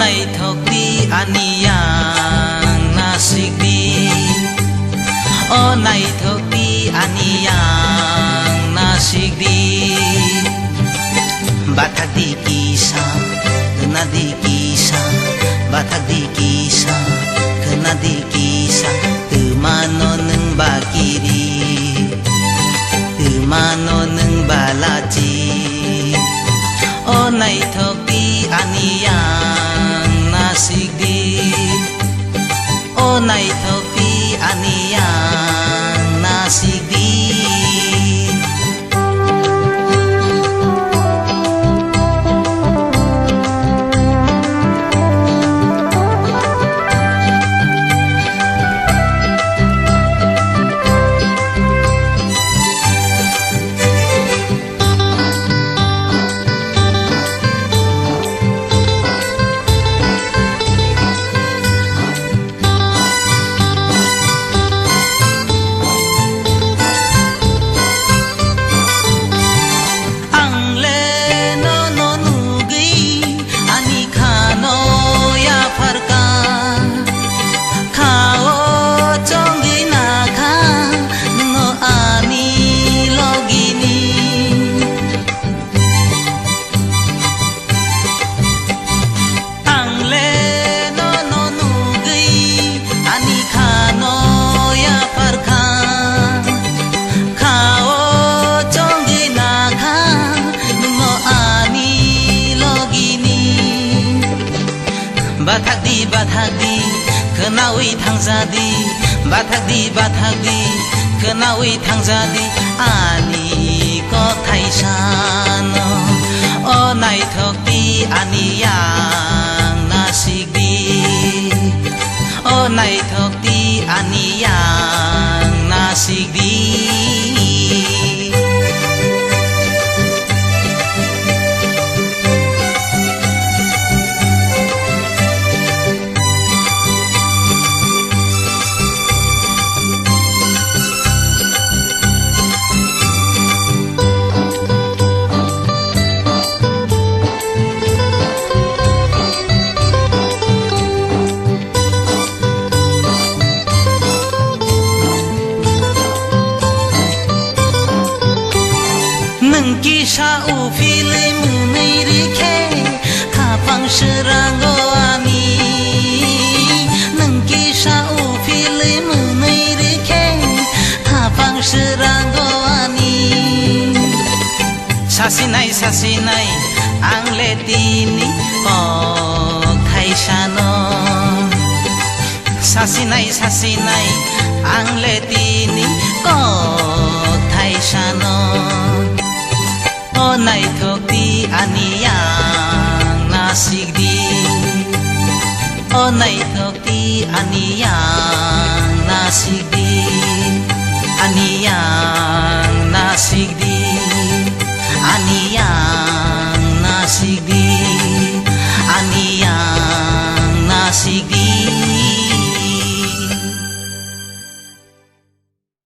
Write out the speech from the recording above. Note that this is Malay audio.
naithokdi aniyang nasigdi o naithokdi aniyang nasigdi bathakdi kisa kenadi kisa bathakdi kisa kenadi kisa temano neng bakiri temano neng balaci o naithokdi aniyang nasigdi o naithokdi aniyang nasigdi bathakdi bathakdi kenawi thangjadi bathakdi bathakdi kenawi thangjadi ani ko thaisano o naithokdi aniyang nasigdi o naithokdi aniyang nasigdi Kisah ufilai munai rike kapang serango ami neng kisah ufilai munai rike kapang serango ami sasinai ang letini kok thaisano sasinai ang letini kok thaisano o naithokdi aniyang nasigdi o naithokdi aniyang nasigdi aniyang